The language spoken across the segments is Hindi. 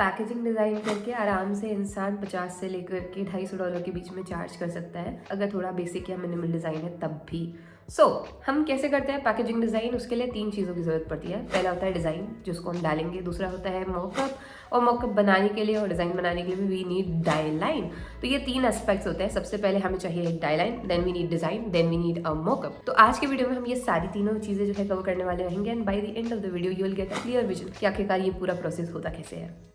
पैकेजिंग डिज़ाइन करके आराम से इंसान 50 से लेकर के $250 के बीच में चार्ज कर सकता है, अगर थोड़ा बेसिक या मिनिमल डिज़ाइन है तब भी। हम कैसे करते हैं पैकेजिंग डिज़ाइन? उसके लिए 3 चीज़ों की ज़रूरत पड़ती है। पहला होता है डिज़ाइन, जिसको हम डालेंगे। दूसरा होता है मॉकअप, और मॉकअप बनाने के लिए और डिज़ाइन बनाने के लिए भी वी नीड डाई-लाइन। तो ये 3 एस्पेक्ट्स होते हैं। सबसे पहले हमें चाहिए एक dieline, then we need design, then we need a mockup. तो आज के वीडियो में हम ये सारी तीनों चीज़ें जो है कवर करने वाले रहेंगे, and by the end of the video you will get a clear vision कि आखिरकार ये पूरा प्रोसेस होता कैसे है।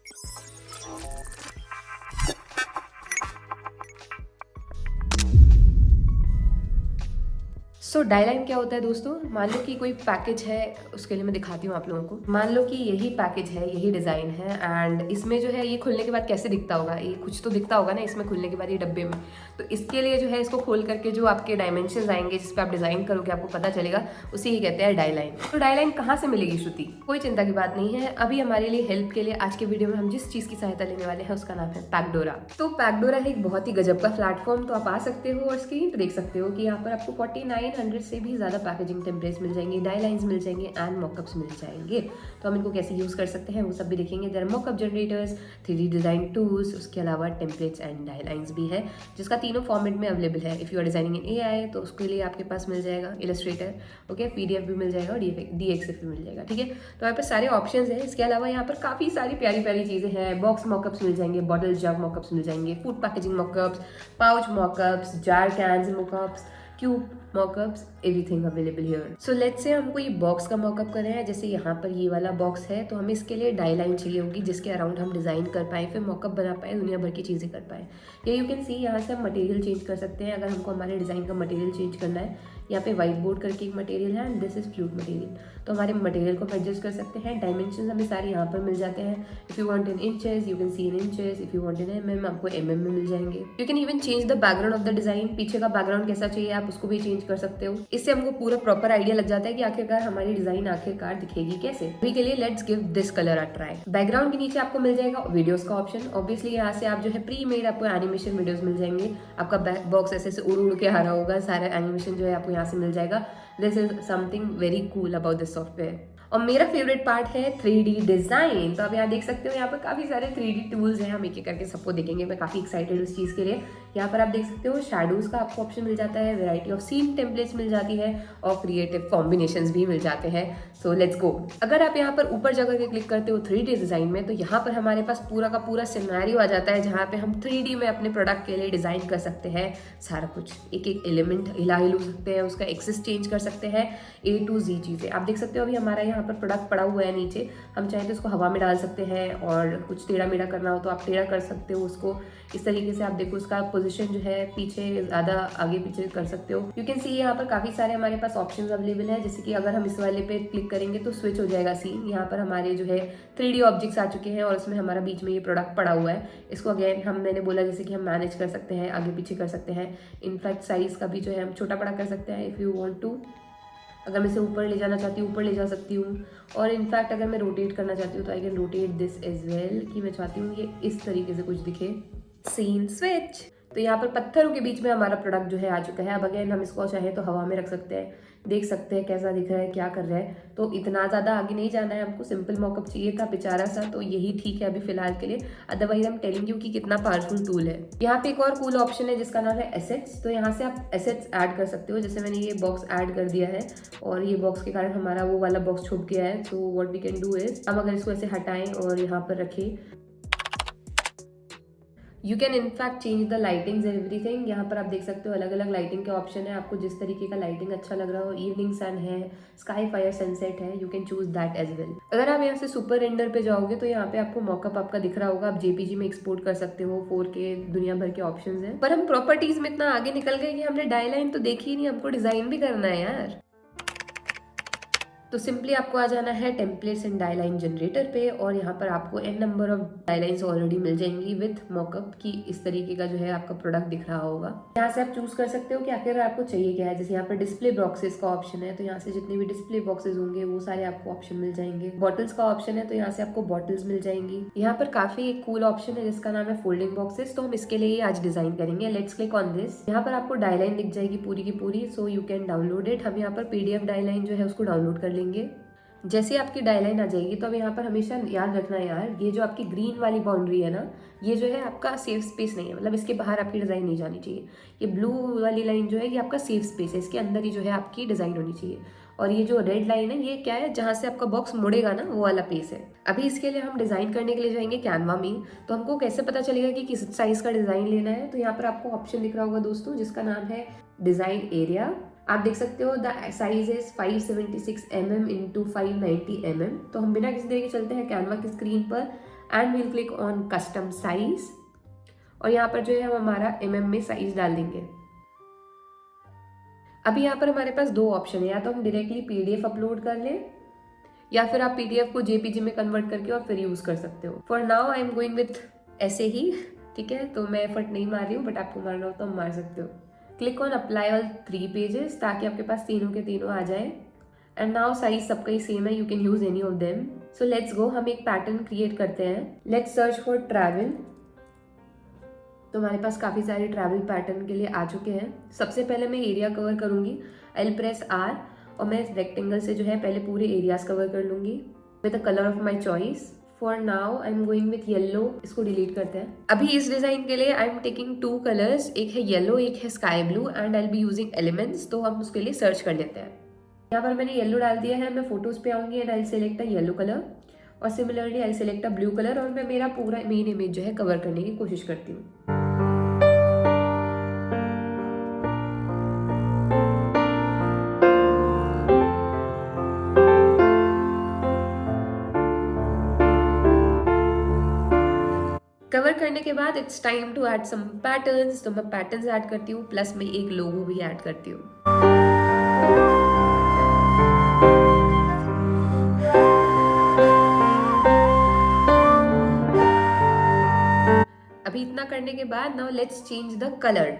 डायलाइन क्या होता है दोस्तों? मान लो कि कोई पैकेज है, उसके लिए मैं दिखाती हूँ आप लोगों को। मान लो कि यही पैकेज है, यही डिज़ाइन है, एंड इसमें जो है ये खुलने के बाद कैसे दिखता होगा, ये कुछ तो दिखता होगा ना इसमें खुलने के बाद ये डब्बे में। तो इसके लिए जो है इसको खोल करके जो आपके डायमेंशन आएंगे, जिस पे आप डिज़ाइन करोगे, आपको पता चलेगा, उसी ही कहते हैं डायलाइन। तो डायलाइन कहाँ से मिलेगी श्रुति? कोई चिंता की बात नहीं है। अभी हमारे लिए हेल्प के लिए आज के वीडियो में हम जिस चीज़ की सहायता लेने वाले हैं उसका नाम है पैकडोरा। तो पैकडोरा है एक बहुत ही गजब का प्लेटफॉर्म। तो आप आ सकते हो और स्क्रीन पर देख सकते हो कि यहाँ पर आपको 4900 से भी ज़्यादा पैकेजिंग टेम्पलेट्स मिल जाएंगे, डायलाइंस मिल जाएंगे एंड मॉकअप्स मिल जाएंगे। तो हम इनको कैसे यूज़ कर सकते हैं वो सब भी देखेंगे। There are mockup generators, 3D design tools, उसके अलावा टेम्पलेट्स एंड डायलाइंस भी है, जिसका तीनों फॉर्मेट में अवेलेबल है। If you are designing in AI तो उसके लिए आपके पास मिल जाएगा इलस्ट्रेटर, ओके, PDF भी मिल जाएगा और DXF भी मिल जाएगा, ठीक है। तो यहाँ पर सारे ऑप्शंस हैं। इसके अलावा यहाँ पर काफ़ी सारी प्यारी प्यारी चीज़ें हैं। बॉक्स मॉकअप्स मिल जाएंगे, बॉटल जग मॉकअप्स मिल जाएंगे, food packaging mockups, pouch mockups, jar cans mockups, cube mockups, everything available here. So let's say हमको ये बॉक्स का मॉकअप कर रहे हैं, जैसे यहाँ पर ये वाला बॉक्स है, तो हमें इसके लिए डाई लाइन चाहिए होगी जिसके अराउंड हम डिज़ाइन कर पाए, फिर मॉकअप बना पाए, दुनिया भर की चीज़ें कर पाए। ये यू कैन सी, यहाँ से हम मटेरियल चेंज कर सकते हैं अगर हमको हमारे डिज़ाइन का मटेरियल चेंज करना है। यहाँ पे व्हाइट बोर्ड करके एक मटेरियल है and this is flute material. तो हमारे मटेरियल को एडजस्ट कर सकते हैं। डायमेंशन हमें सारे यहाँ पर मिल जाते हैं। If you want in inches you can C in inches, if you want in mm आपको mm में मिल जाएंगे। You can even change the background of the design, पीछे का बैकग्राउंड कैसा चाहिए आप उसको भी चेंज कर सकते हो। इससे हमको पूरा प्रॉपर आइडिया लग जाता है कि आखिरकार हमारी डिजाइन आखिरकार दिखेगी कैसे। अभी के लिए let's give this colour a try. Background के नीचे आपको मिल जाएगा वीडियोस का ऑप्शन। ऑब्वियसली यहाँ से आप जो है प्री मेड आपको एनिमेशन वीडियोस मिल जाएंगे। आपका बॉक्स ऐसे उड़ उड़ के आ रहा होगा, सारा एनिमेशन जो है आपको यहाँ से मिल जाएगा। This is something very cool about this software. और मेरा फेवरेट पार्ट है 3D डिजाइन। तो आप यहाँ देख सकते हो, यहाँ पर काफी सारे 3D टूल्स हैं। हम एक एक करके सबको देखेंगे। मैं काफी एक्साइटेड उस चीज के लिए। यहाँ पर आप देख सकते हो शैडोज का आपको ऑप्शन मिल जाता है, वैरायटी ऑफ सीन टेम्पलेट्स मिल जाती है और क्रिएटिव कॉम्बिनेशंस भी मिल जाते हैं। So let's go. अगर आप यहाँ पर ऊपर जगह के क्लिक करते हो 3D डिजाइन में, तो यहाँ पर हमारे पास पूरा का पूरा सिनेरियो आ जाता है, जहाँ पे हम 3D में अपने प्रोडक्ट के लिए डिजाइन कर सकते हैं। सारा कुछ एक एक एलिमेंट हिला सकते हैं, उसका एक्सेस चेंज कर सकते हैं, A to Z चीजें आप देख सकते हो। अभी हमारा यहाँ पर प्रोडक्ट पड़ा हुआ है नीचे, हम चाहे तो इसको हवा में डाल सकते हैं और कुछ टेढ़ा मेढ़ा करना हो तो आप टेढ़ा कर सकते हो उसको। इस तरीके से आप देखो उसका पोजीशन जो है पीछे ज़्यादा आगे पीछे कर सकते हो। यू कैन सी यहाँ पर काफ़ी सारे हमारे पास ऑप्शंस अवेलेबल है। जैसे कि अगर हम इस वाले पे क्लिक करेंगे तो स्विच हो जाएगा सीन। यहाँ पर हमारे जो है 3D ऑब्जेक्ट्स आ चुके हैं और उसमें हमारा बीच में ये प्रोडक्ट पड़ा हुआ है। इसको अगेन मैंने बोला जैसे कि हम मैनेज कर सकते हैं, आगे पीछे कर सकते हैं। इनफैक्ट साइज़ का भी जो है हम छोटा बड़ा कर सकते हैं इफ़ यू वांट टू। अगर मैं इसे ऊपर ले जाना चाहती हूँ ऊपर ले जा सकती हूँ, और इनफैक्ट अगर मैं रोटेट करना चाहती हूँ तो I can rotate this as well, कि मैं चाहती हूँ ये इस तरीके से कुछ दिखे। Scene switch. तो यहाँ पर पत्थरों के बीच में हमारा प्रोडक्ट जो है आ चुका है। अब अगेन हम इसको चाहे तो हवा में रख सकते हैं, देख सकते हैं कैसा दिख रहा है, क्या कर रहा है। तो इतना ज़्यादा आगे नहीं जाना है हमको, सिंपल मॉकअप चाहिए था बेचारा सा, तो यही ठीक है अभी फिलहाल के लिए। अदरवाइज हम टेलिंग यू कि कितना पावरफुल टूल है। यहाँ पे एक और कूल ऑप्शन है जिसका नाम है एसेट्स। तो यहाँ से आप एसेट्स ऐड कर सकते हो। जैसे मैंने ये बॉक्स ऐड कर दिया है और ये बॉक्स के कारण हमारा वो वाला बॉक्स छुप गया है। तो what we can do is, हम अगर इसको ऐसे हटाएं और यहाँ पर रखें, you can in fact change the lightings everything. यहाँ पर आप देख सकते हो अलग अलग लाइटिंग के ऑप्शन है। आपको जिस तरीके का लाइटिंग अच्छा लग रहा हो, इवनिंग सन है, स्काई फायर सनसेट है, you can choose that as well. अगर आप यहाँ से सुपर रेंडर पे जाओगे तो यहाँ पे आपको मॉकअप आपका दिख रहा होगा। आप JPG में एक्सपोर्ट कर सकते हो, 4K, दुनिया भर के ऑप्शन है। पर हम प्रॉपर्टीज में इतना आगे निकल गए कि हमने डाई लाइन तो देखी ही नहीं, हमको डिजाइन भी करना है यार। तो सिंपली आपको आ जाना है टेम्पलेट्स एंड डायलाइन जनरेटर पे, और यहाँ पर आपको n नंबर ऑफ डायलाइंस ऑलरेडी मिल जाएंगी विथ मॉकअप की। इस तरीके का जो है आपका प्रोडक्ट दिख रहा होगा। यहाँ से आप चूज कर सकते हो कि आखिर आपको चाहिए क्या है। जैसे यहाँ पर डिस्प्ले बॉक्सेस का ऑप्शन है, तो यहाँ से जितने भी डिस्प्ले बॉक्सेस होंगे वो सारे आपको ऑप्शन मिल जाएंगे। बॉटल्स का ऑप्शन है, तो यहाँ से आपको बॉटल्स मिल जाएंगी। यहाँ पर काफी एक कूल ऑप्शन है जिसका नाम है फोल्डिंग बॉक्सेस। तो हम इसके लिए आज डिजाइन करेंगे। Let's click on this. यहाँ पर आपको डायलाइन दिख जाएगी पूरी की पूरी, so you can download it. हम यहाँ पर PDF डायलाइन जो है उसको डाउनलोड कर लेंगे। जैसे आपकी डायलाइन आ जाएगी तो अब यहाँ पर हमेशा याद रखना यार, ये जो आपकी ग्रीन वाली बाउंड्री है ना, ये जो है आपका सेफ स्पेस नहीं है, मतलब इसके बाहर आपकी डिज़ाइन नहीं जानी चाहिए। ये ब्लू वाली लाइन जो है ये आपका सेफ स्पेस है, इसके अंदर ही जो है आपकी डिज़ाइन होनी चाहिए। और ये जो रेड लाइन है ये क्या है, जहाँ से आपका बॉक्स मुड़ेगा ना वो वाला पेस है। अभी इसके लिए हम डिज़ाइन करने के लिए जाएंगे कैनवा में। तो हमको कैसे पता चलेगा कि किस साइज़ का डिज़ाइन लेना है, तो यहाँ पर आपको ऑप्शन दिख रहा होगा दोस्तों जिसका नाम है डिज़ाइन एरिया। आप देख सकते हो the size is 576 mm into 590 mm। तो हम बिना किसी देरी के चलते हैं कैनवा की स्क्रीन पर and will click on custom size, और यहाँ पर जो है हम हमारा mm में साइज डाल देंगे। अभी यहाँ पर हमारे पास दो ऑप्शन है, या तो हम डायरेक्टली PDF अपलोड कर लें या फिर आप PDF को JPG में कन्वर्ट करके और फिर यूज कर सकते हो। For now I am going with ऐसे ही, ठीक है। तो मैं एफर्ट नहीं मार रही हूँ, बट आपको मारना हो तो हम मार सकते हो। Click on apply all 3 pages ताकि आपके पास तीनों के तीनों आ जाए। एंड नाउ साइज सबका ही सेम है, you can use any of them. So let's go, हम एक पैटर्न क्रिएट करते हैं। Let's search for travel. तो हमारे पास काफ़ी सारे ट्रैवल पैटर्न के लिए आ चुके हैं। सबसे पहले मैं एरिया कवर करूंगी, आई विल प्रेस R और मैं रेक्टेंगल से जो है पहले पूरे एरियाज कवर कर लूंगी with the colour of my choice. For now I am going with yellow, इसको डिलीट करते हैं। अभी इस डिजाइन के लिए आई एम टेकिंग 2 कलर्स, एक है येलो एक है sky blue, and I will be using elements. तो हम उसके लिए सर्च कर लेते हैं। यहाँ पर मैंने येलो डाल दिया है, मैं फोटोज पे आऊंगी and I will select a yellow colour, और similarly I select a blue colour, और मैं मेरा पूरा मेन इमेज जो है कवर करने की कोशिश करती हूँ। कवर करने के बाद it's time to add some patterns. तो मैं पैटर्न्स ऐड करती हूँ, प्लस मैं एक लोगो भी ऐड करती हूँ। अभी इतना करने के बाद now let's change the colour.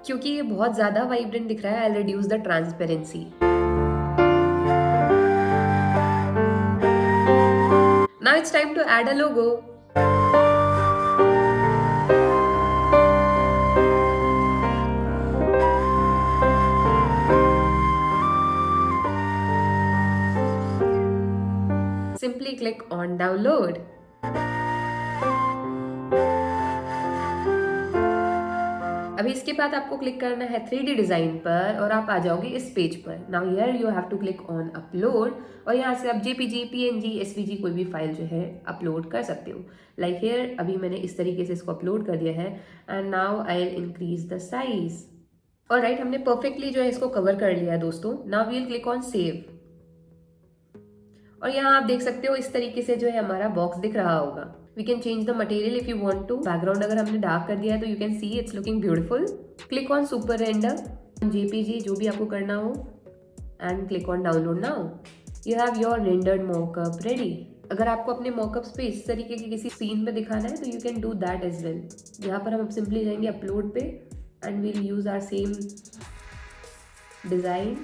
क्योंकि ये बहुत ज्यादा वाइब्रेंट दिख रहा है, आई reduce the transparency. Now it's time to add a logo. Simply click on download. अभी इसके बाद आपको क्लिक करना है 3D डिजाइन पर और आप आ जाओगे इस पेज पर। Now here you have to click on upload, और यहाँ से आप JPG, PNG, SVG कोई भी फाइल जो है अपलोड कर सकते हो। लाइक हियर अभी मैंने इस तरीके से इसको अपलोड कर दिया है and now I will increase the size. Alright, हमने परफेक्टली जो है इसको कवर कर लिया है दोस्तों। Now we will click on save, और यहाँ आप देख सकते हो इस तरीके से जो है हमारा बॉक्स दिख रहा होगा। We can change the material if you want to. Background अगर हमने डार्क कर दिया है तो you can see it's looking beautiful. Click on super render, JPG जो भी आपको करना हो, and click on download now. You have your rendered mockup ready. अगर आपको अपने मॉकअप्स पे इस तरीके की किसी सीन में दिखाना है तो you can do that as well. यहाँ पर हम सिंपली जाएंगे अपलोड पे and we'll use our same design.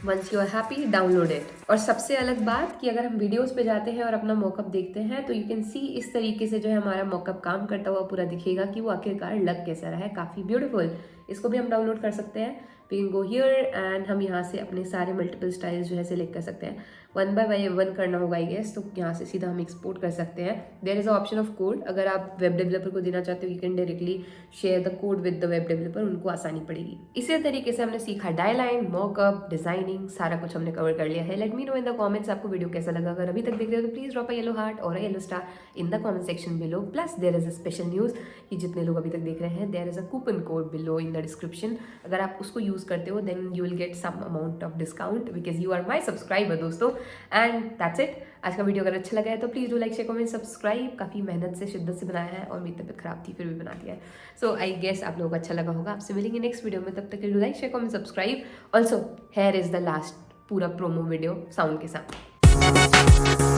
Once you are happy download it. और सबसे अलग बात कि अगर हम वीडियोस पे जाते हैं और अपना मॉकअप देखते हैं तो यू कैन सी इस तरीके से जो है हमारा मॉकअप काम करता हुआ पूरा दिखेगा कि वो आखिरकार लग कैसा रहा है, काफ़ी ब्यूटीफुल। इसको भी हम डाउनलोड कर सकते हैं। We can go here and हम यहाँ से अपने सारे मल्टीपल स्टाइल्स जो है सिलेक्ट कर सकते हैं। 1 by 1 करना होगा आई गेस, तो यहाँ से सीधा हम एक्सपोर्ट कर सकते हैं। There is a option of code, अगर आप वेब डेवलपर को देना चाहते हो you can directly share the code with the web developer, उनको आसानी पड़ेगी। इसी तरीके से हमने सीखा डायलाइन, मॉकअप, डिजाइनिंग, सारा कुछ हमने कवर कर लिया है। Let me know in the comments आपको वीडियो कैसा लगा। अगर अभी तक देख रहे हो तो please drop a yellow heart और a yellow star in the comment section below. Plus there is a special news कि जितने लोग अभी तक देख रहे हैं, there is a coupon code below in the description. अगर आप उसको यूज करते हो then you will get some amount of discount because you are my subscriber दोस्तों। And that's it. आज का वीडियो अगर अच्छा लगा है तो please do like, share, comment, subscribe. काफी मेहनत से, शिद्दत से बनाया है और मेरी तबीयत खराब थी फिर भी बना दिया है। सो आई गेस आप लोगों को अच्छा लगा होगा। आपसे मिलेंगे नेक्स्ट वीडियो में, तब तक के लिए do like, share, comment, subscribe. Also here is the last पूरा प्रोमो वीडियो साउंड के साथ।